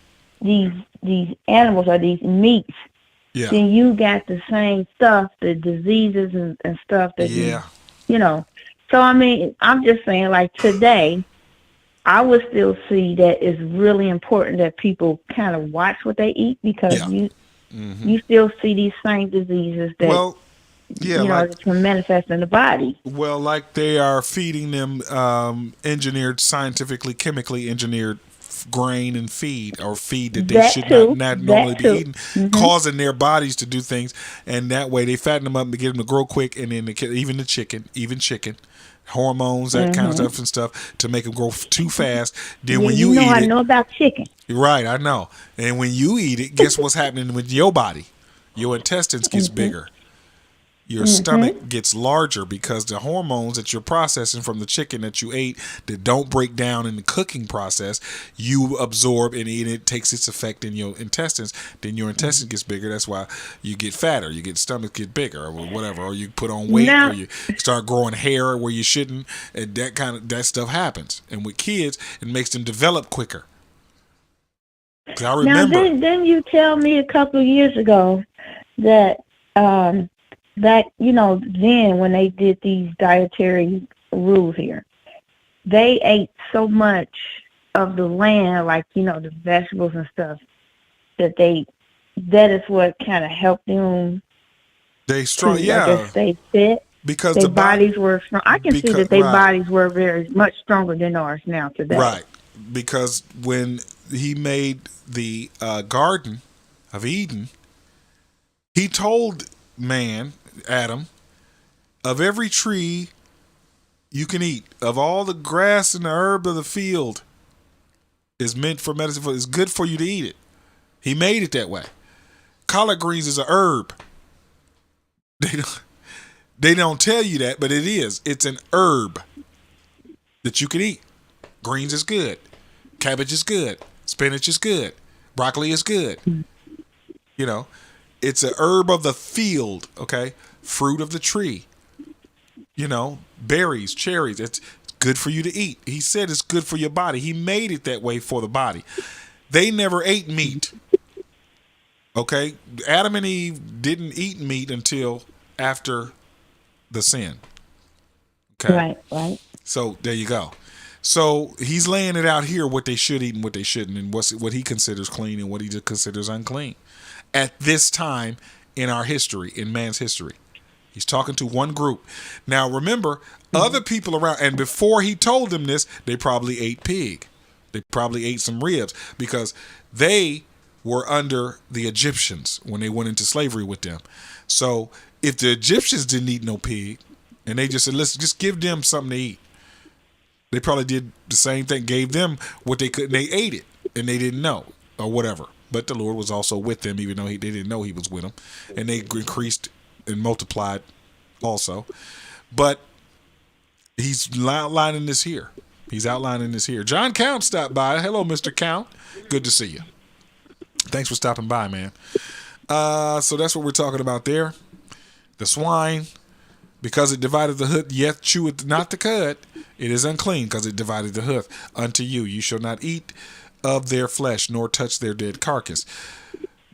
[SPEAKER 3] these animals or these meats,
[SPEAKER 1] Yeah.
[SPEAKER 3] then you got the same stuff, the diseases and stuff that
[SPEAKER 1] Yeah.
[SPEAKER 3] you know. So I mean, I'm just saying, like today, I would still see that it's really important that people kind of watch what they eat because
[SPEAKER 1] Yeah.
[SPEAKER 3] you still see these same diseases that
[SPEAKER 1] Well, yeah,
[SPEAKER 3] that can manifest in the body.
[SPEAKER 1] like they are feeding them engineered, scientifically, chemically engineered grain and feed, or feed that they
[SPEAKER 3] That
[SPEAKER 1] should
[SPEAKER 3] too.
[SPEAKER 1] not
[SPEAKER 3] That
[SPEAKER 1] normally be
[SPEAKER 3] too.
[SPEAKER 1] eating, causing their bodies to do things, and that way they fatten them up and get them to grow quick, and then even chicken, hormones, that kind of stuff to make them grow too fast. Then
[SPEAKER 3] Yeah,
[SPEAKER 1] when you eat
[SPEAKER 3] I
[SPEAKER 1] it,
[SPEAKER 3] know about chicken.
[SPEAKER 1] right, I know, and when you eat it, guess what's happening with your body? Your intestines gets bigger. Your stomach gets larger because the hormones that you're processing from the chicken that you ate that don't break down in the cooking process, you absorb and eat. It takes its effect in your intestines. Then your intestine gets bigger. That's why you get fatter. Your stomach get bigger or whatever. Or you put on weight
[SPEAKER 3] Now,
[SPEAKER 1] or you start growing hair where you shouldn't. And that stuff happens. And with kids, it makes them develop quicker. 'Cause I remember.
[SPEAKER 3] now then you tell me a couple of years ago that back, then when they did these dietary rules here, they ate so much of the land, like, the vegetables and stuff, that is what kind of helped them
[SPEAKER 1] They strong,
[SPEAKER 3] to, I
[SPEAKER 1] yeah,
[SPEAKER 3] guess, stay fit.
[SPEAKER 1] because
[SPEAKER 3] Their
[SPEAKER 1] the
[SPEAKER 3] bodies were strong. I can see that their
[SPEAKER 1] right.
[SPEAKER 3] bodies were very much stronger than ours now today.
[SPEAKER 1] Right, because when he made the Garden of Eden, he told man, Adam, of every tree you can eat, of all the grass and the herb of the field is meant for medicine, it's good for you to eat it. He made it that way. Collard greens is a herb. They don't tell you that, but it is. It's an herb that you can eat. Greens is good. Cabbage is good. Spinach is good. Broccoli is good. It's a herb of the field, okay? Fruit of the tree. Berries, cherries. It's good for you to eat. He said it's good for your body. He made it that way for the body. They never ate meat. Okay? Adam and Eve didn't eat meat until after the sin. Okay?
[SPEAKER 3] Right.
[SPEAKER 1] So there you go. So he's laying it out here what they should eat and what they shouldn't, and what he considers clean and what he considers unclean at this time in our history, in man's history. He's talking to one group. Now remember, other people around, and before he told them this, they probably ate pig. They probably ate some ribs because they were under the Egyptians when they went into slavery with them. So if the Egyptians didn't eat no pig, and they just said, let's just give them something to eat, they probably did the same thing, gave them what they could, and they ate it, and they didn't know, or whatever. But the Lord was also with them, even though they didn't know he was with them, and they increased and multiplied also. But he's outlining this here. John Count stopped by. Hello, Mr. Count. Good to see you. Thanks for stopping by, man. So that's what we're talking about there. The swine, because it divided the hoof, yet cheweth not the cud, it is unclean, because it divided the hoof unto you. You shall not eat of their flesh, nor touch their dead carcass.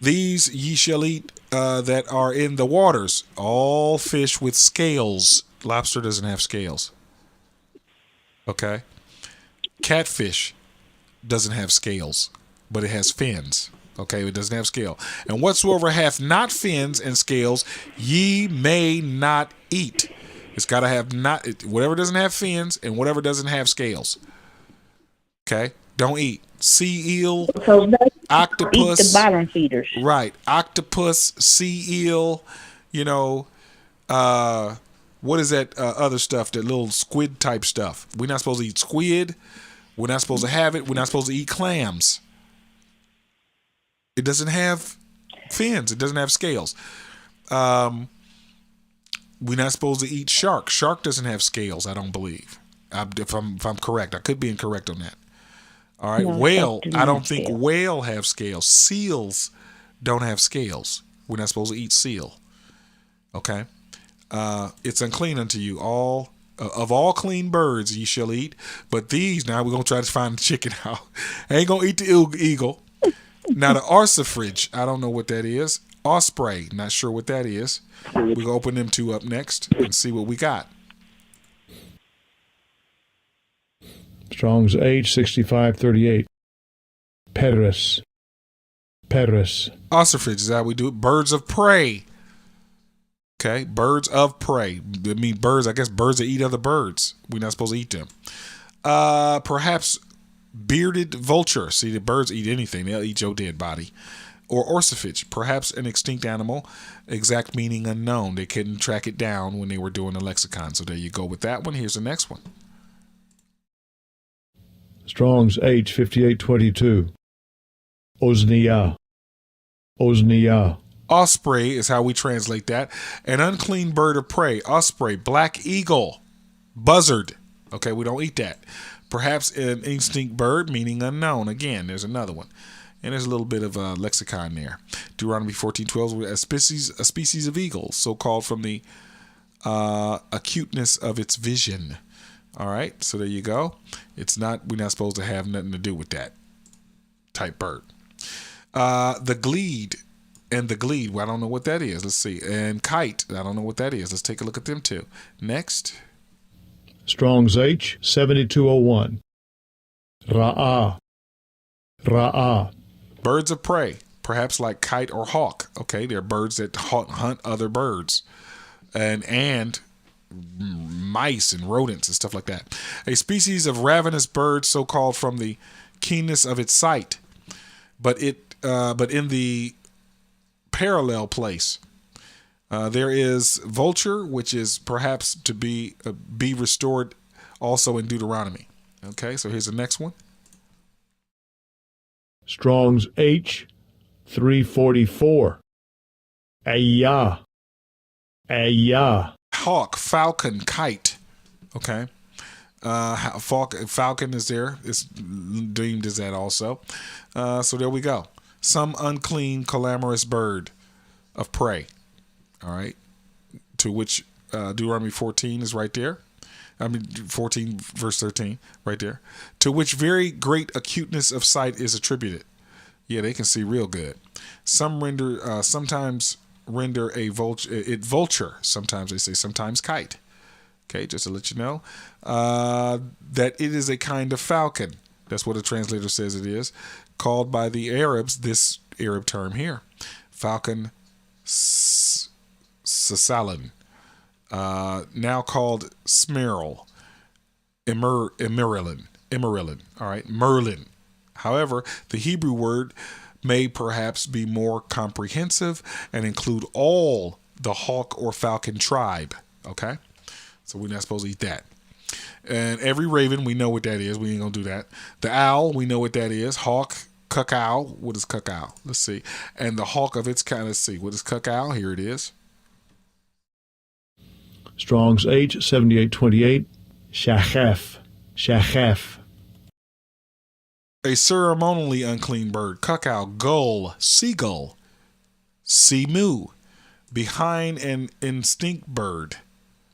[SPEAKER 1] These ye shall eat that are in the waters, all fish with scales. Lobster doesn't have scales. Okay? Catfish doesn't have scales, but it has fins. Okay, it doesn't have scale. And whatsoever hath not fins and scales, ye may not eat. It's got to have whatever doesn't have fins and whatever doesn't have scales. Okay, don't eat sea eel,
[SPEAKER 3] So
[SPEAKER 1] octopus,
[SPEAKER 3] eat the bottom feeders.
[SPEAKER 1] right? Octopus, sea eel. What is that other stuff? That little squid type stuff. We're not supposed to eat squid. We're not supposed to have it. We're not supposed to eat clams. It doesn't have fins. It doesn't have scales. We're not supposed to eat shark. Shark doesn't have scales, I don't believe. If I'm correct. I could be incorrect on that. All right.
[SPEAKER 3] No,
[SPEAKER 1] Whale.
[SPEAKER 3] shark
[SPEAKER 1] I
[SPEAKER 3] doesn't
[SPEAKER 1] don't
[SPEAKER 3] have
[SPEAKER 1] think
[SPEAKER 3] scales.
[SPEAKER 1] whale have scales. Seals don't have scales. We're not supposed to eat seal. Okay. It's unclean unto you. All of all clean birds ye shall eat, but these, now we're gonna try to find the chicken out. I ain't gonna eat the eagle. Now the ossifrage, I don't know what that is. Osprey, not sure what that is. We're gonna open them two up next and see what we got.
[SPEAKER 4] Strong's H 6538. Peris. Peris.
[SPEAKER 1] Ossifrage is how we do it. Birds of prey. Okay, birds of prey. I mean birds. I guess birds that eat other birds. We're not supposed to eat them. Perhaps bearded vulture. See, the birds eat anything. They'll eat your dead body. Or ossifrage, perhaps an extinct animal, exact meaning unknown. They couldn't track it down when they were doing the lexicon. So there you go with that one. Here's the next one.
[SPEAKER 4] Strong's H 5822. Osnia. Osnia.
[SPEAKER 1] Osprey is how we translate that. An unclean bird of prey. Osprey, black eagle, buzzard. Okay, we don't eat that. Perhaps an extinct bird, meaning unknown. Again, there's another one. And there's a little bit of a lexicon there. Deuteronomy 14:12, a species of eagle, so called from the acuteness of its vision. All right, so there you go. We're not supposed to have nothing to do with that type bird. The glede and the glede, well, I don't know what that is. Let's see. And kite, I don't know what that is. Let's take a look at them too. Next.
[SPEAKER 4] Strong's H 7201. Ra'ah. Ra'ah.
[SPEAKER 1] Birds of prey, perhaps like kite or hawk. Okay, they're birds that hunt other birds. And mice and rodents and stuff like that. A species of ravenous bird, so called from the keenness of its sight, but in the parallel place, there is vulture, which is perhaps to be restored, also in Deuteronomy. Okay, so here's the next one.
[SPEAKER 4] Strong's H 344. Ayah. Ayah.
[SPEAKER 1] Hawk, falcon, kite. Okay. Falcon is there. It's deemed as that also. So there we go. Some unclean, clamorous bird of prey. All right. To which Deuteronomy 14 is right there. 14 verse 13 right there. To which very great acuteness of sight is attributed. Yeah, they can see real good. Sometimes render a vulture. Sometimes they say sometimes kite. Okay, just to let you know that it is a kind of falcon. That's what a translator says it is. Called by the Arabs, this Arab term here, falcon sasalan, now called smeril, emerilin. All right, merlin. However, the Hebrew word may perhaps be more comprehensive and include all the hawk or falcon tribe. Okay, so we're not supposed to eat that. And every raven, we know what that is. We ain't gonna do that. The owl, we know what that is. Hawk, cuckow. What is cuckow? Let's see. And the hawk of its kind. Let's see. What is cuckow? Here it is.
[SPEAKER 4] Strong's H 7828. Shachef. Shachef.
[SPEAKER 1] A ceremonially unclean bird. Cuckow, gull, seagull, sea-moo. Behind an extinct bird.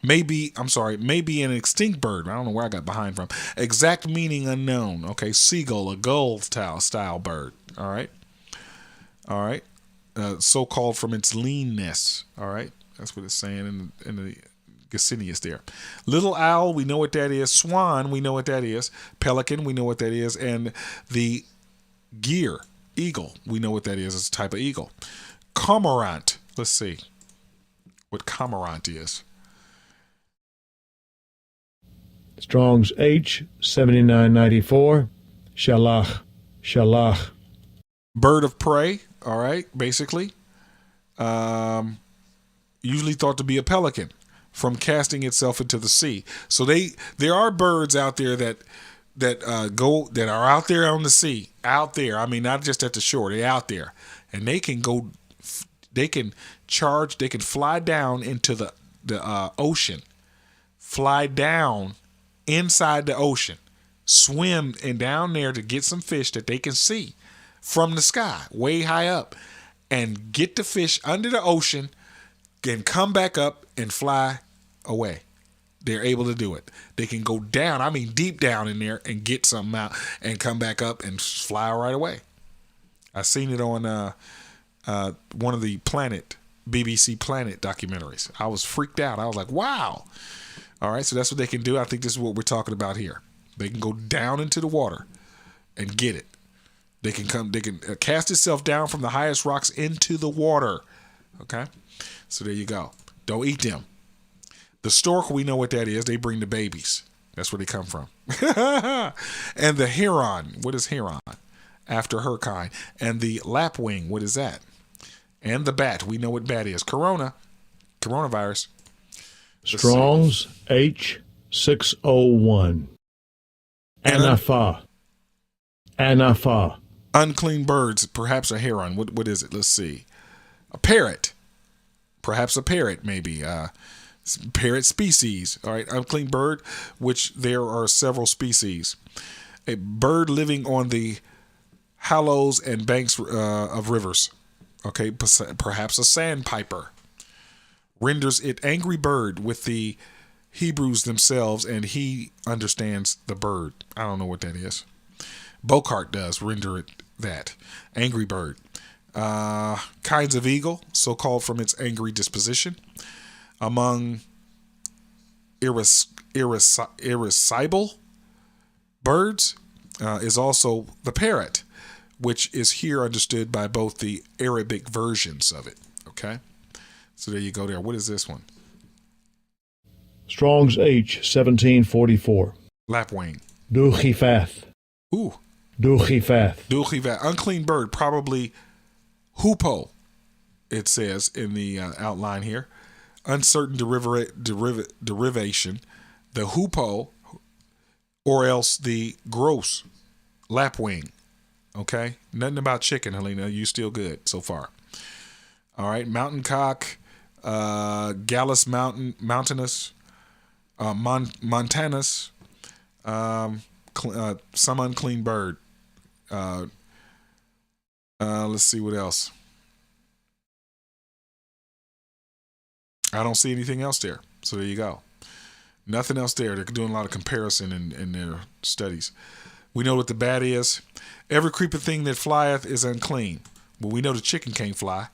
[SPEAKER 1] Maybe an extinct bird. I don't know where I got behind from. Exact meaning unknown. Okay, seagull, a gull style bird. All right. So called from its leanness. All right. That's what it's saying in the Gesenius there. Little owl, we know what that is. Swan, we know what that is. Pelican, we know what that is. And the gear, eagle, we know what that is. It's a type of eagle. Cormorant, let's see what cormorant is.
[SPEAKER 4] Strong's H 7994. Shalach. Shalach.
[SPEAKER 1] Bird of prey, all right, basically. Usually thought to be a pelican from casting itself into the sea. So there are birds out there that are out there on the sea, out there. I mean, not just at the shore, they're out there, and they can fly down into the ocean, fly down inside the ocean, swim and down there to get some fish that they can see from the sky, way high up, and get the fish under the ocean, and come back up and fly away. They're able to do it. They can go down, deep down in there, and get something out and come back up and fly right away. I seen it on one of the BBC Planet documentaries. I was freaked out. I was like, wow. All right, so that's what they can do. I think this is what we're talking about here. They can go down into the water and get it. They can cast itself down from the highest rocks into the water. Okay, so there you go. Don't eat them. The stork, we know what that is. They bring the babies. That's where they come from. And the heron, what is heron? After her kind. And the lapwing, what is that? And the bat, we know what bat is. Coronavirus.
[SPEAKER 4] Strong's H601. Anafa.
[SPEAKER 1] Unclean birds, perhaps a heron. What is it? Let's see. A parrot. Perhaps a parrot, maybe. Parrot species. All right. Unclean bird, which there are several species. A bird living on the hollows and banks of rivers. Okay. Perhaps a sandpiper. Renders it angry bird with the Hebrews themselves, and he understands the bird. I don't know what that is. Bocart does render it that. Angry bird. Kinds of eagle, so called from its angry disposition. Among irascible birds is also the parrot, which is here understood by both the Arabic versions of it. Okay, so there you go there. What is this one?
[SPEAKER 4] Strong's H1744.
[SPEAKER 1] Lapwing.
[SPEAKER 4] Duchifath.
[SPEAKER 1] Ooh.
[SPEAKER 4] Duchifath.
[SPEAKER 1] Unclean bird, probably hoopoe, it says in the outline here. Uncertain derivation, the hoopoe, or else the gross lapwing. Okay? Nothing about chicken, Helena. You still good so far. All right. Mountain cock, Gallus mountainous, Montanus, some unclean bird. Let's see what else. I don't see anything else there. So there you go. Nothing else there. They're doing a lot of comparison in their studies. We know what the bat is. Every creeping thing that flieth is unclean. Well, we know the chicken can't fly.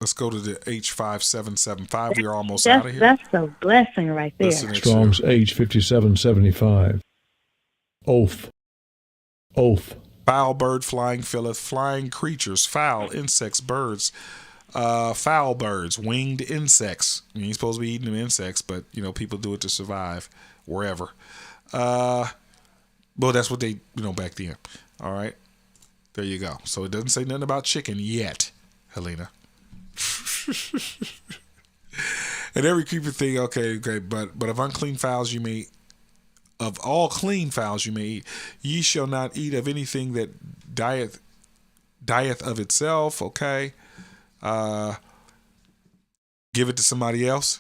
[SPEAKER 1] Let's go to the H5775. We're almost out of here.
[SPEAKER 3] That's a blessing right there.
[SPEAKER 4] Strong's H5775. Oath.
[SPEAKER 1] Foul bird flying filleth, flying creatures, foul insects, birds, foul birds, winged insects. You ain't supposed to be eating them insects, but people do it to survive wherever. Well, that's what they back then. All right, there you go. So it doesn't say nothing about chicken yet, Helena. And every creepy thing, okay, but of unclean fowls you may. Of all clean fowls you may eat. Ye shall not eat of anything that dieth of itself. Okay. Give it to somebody else.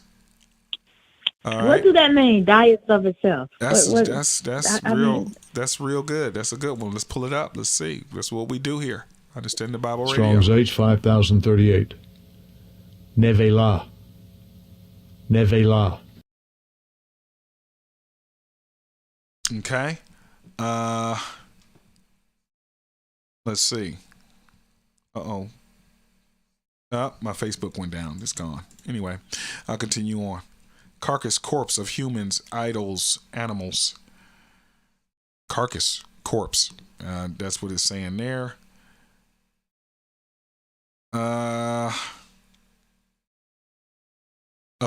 [SPEAKER 1] All right.
[SPEAKER 3] What do that mean? Diets of itself.
[SPEAKER 1] That's real. That's real good. That's a good one. Let's pull it up. Let's see. That's what we do here. Understand the Bible Radio.
[SPEAKER 4] Strong's H5038. Nevela.
[SPEAKER 1] Okay. Let's see. Uh-oh. My Facebook went down. It's gone. Anyway, I'll continue on. Carcass, corpse of humans, idols, animals. Carcass, corpse. That's what it's saying there. Of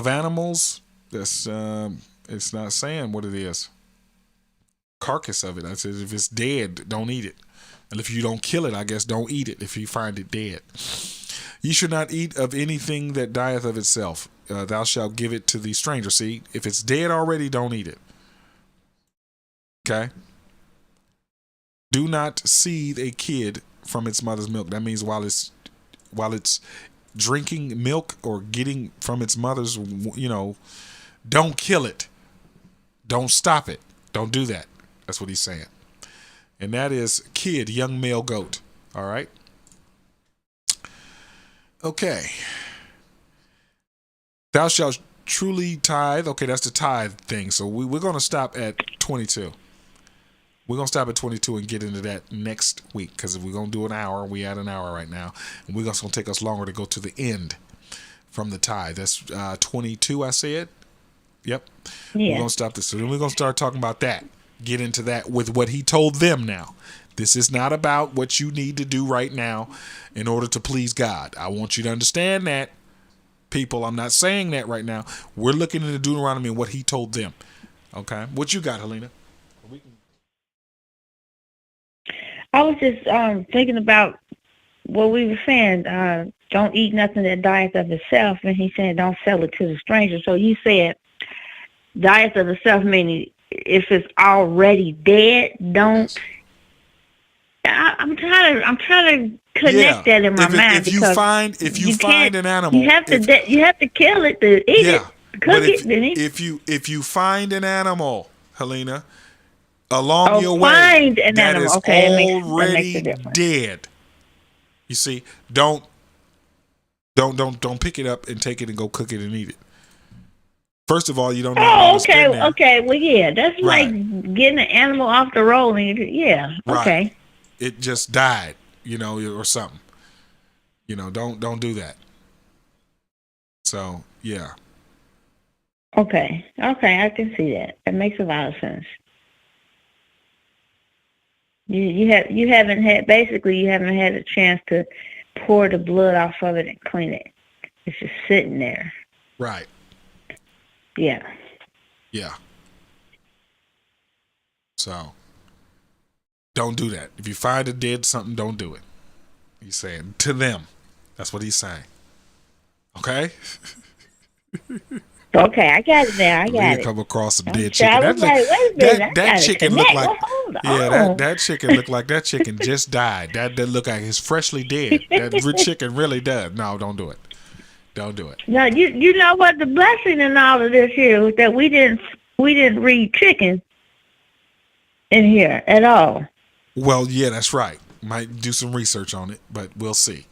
[SPEAKER 1] animals, that's it's not saying what it is. Carcass of it. I said if it's dead, don't eat it. And if you don't kill it, I guess don't eat it if you find it dead. You should not eat of anything that dieth of itself. Thou shalt give it to the stranger. See, if it's dead already, don't eat it. Okay? Do not seethe a kid from its mother's milk. That means while it's drinking milk or getting from its mother's, don't kill it. Don't stop it. Don't do that. That's what he's saying. And that is kid, young male goat. All right. Okay. Thou shalt truly tithe. Okay, that's the tithe thing. So we're going to stop at 22. We're going to stop at 22 and get into that next week, because if we're going to do an hour, we at an hour right now, and we're going to take us longer to go to the end from the tithe. That's 22, I said. Yep. Yeah. We're going to stop this. So then we're going to start talking about that. Get into that with what he told them now. This is not about what you need to do right now in order to please God. I want you to understand that, people. I'm not saying that right now. We're looking into Deuteronomy and what he told them. Okay? What you got, Helena?
[SPEAKER 3] I was just thinking about what we were saying. Don't eat nothing that dieth of itself, and he said don't sell it to the stranger. So you said dieth of itself, meaning if it's already dead, don't. I'm trying to connect that in my mind. If you
[SPEAKER 1] find an animal,
[SPEAKER 3] you have to kill it to eat it, cook it, then eat.
[SPEAKER 1] If you find an animal, Helena, along your way that is already dead, you see, don't pick it up and take it and go cook it and eat it. First of all, you don't know how to spend there.
[SPEAKER 3] Okay, well, yeah, that's right. Like getting an animal off the roll and okay.
[SPEAKER 1] Right. It just died, or something. Don't do that. So, yeah.
[SPEAKER 3] Okay, I can see that. That makes a lot of sense. You haven't had a chance to pour the blood off of it and clean it. It's just sitting there.
[SPEAKER 1] Right.
[SPEAKER 3] Yeah.
[SPEAKER 1] Yeah. So, don't do that. If you find a dead something, don't do it. He's saying to them. That's what he's saying. Okay?
[SPEAKER 3] Okay, I got it now. I got it.
[SPEAKER 1] Come across some dead chicken. That chicken looked like that chicken looked like that chicken just died. That look like it's freshly dead. That chicken really does. No, don't do it. Don't do it.
[SPEAKER 3] Now you know what the blessing in all of this here was that we didn't read chicken in here at all.
[SPEAKER 1] Well, yeah, that's right. Might do some research on it, but we'll see.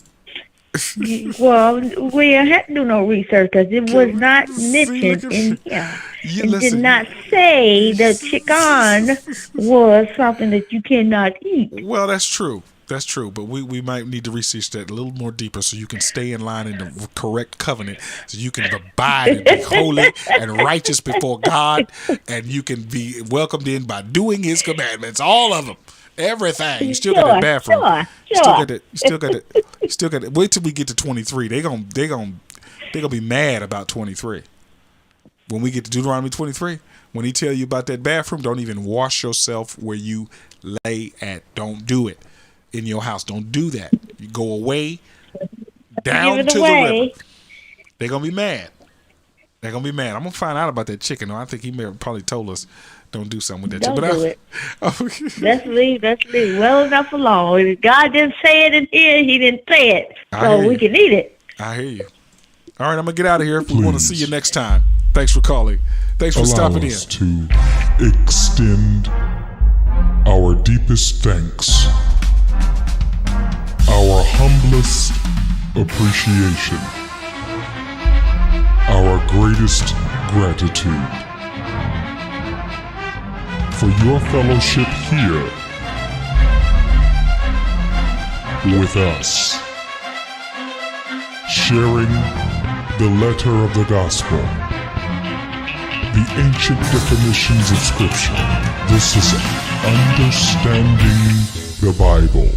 [SPEAKER 3] Well, we had to do no research because it was not mentioned in here. It did not say that chicken was something that you cannot eat.
[SPEAKER 1] Well, that's true. That's true. But we might need to research that a little more deeper so you can stay in line in the correct covenant, so you can abide and be holy and righteous before God, and you can be welcomed in by doing his commandments, all of them. Everything. You still got that bathroom.
[SPEAKER 3] Sure.
[SPEAKER 1] You still got it. Wait till we get to 23. They're gonna be mad about 23. When we get to Deuteronomy 23, when he tell you about that bathroom, don't even wash yourself where you lay at. Don't do it in your house. Don't do that. You go away down to the river. They're gonna be mad. I'm gonna find out about that chicken. I think he may have probably told us don't do something with that chicken.
[SPEAKER 3] Don't do it. Let's leave. Well enough alone. If God didn't say it in here, he didn't say it. So we can eat it.
[SPEAKER 1] I hear you. All right, I'm going to get out of here. We want to see you next time. Thanks for calling. Thanks for stopping in.
[SPEAKER 2] Allow us to extend our deepest thanks, our humblest appreciation, our greatest gratitude for your fellowship here with us, sharing the letter of the gospel, the ancient definitions of Scripture. This is Understanding the Bible.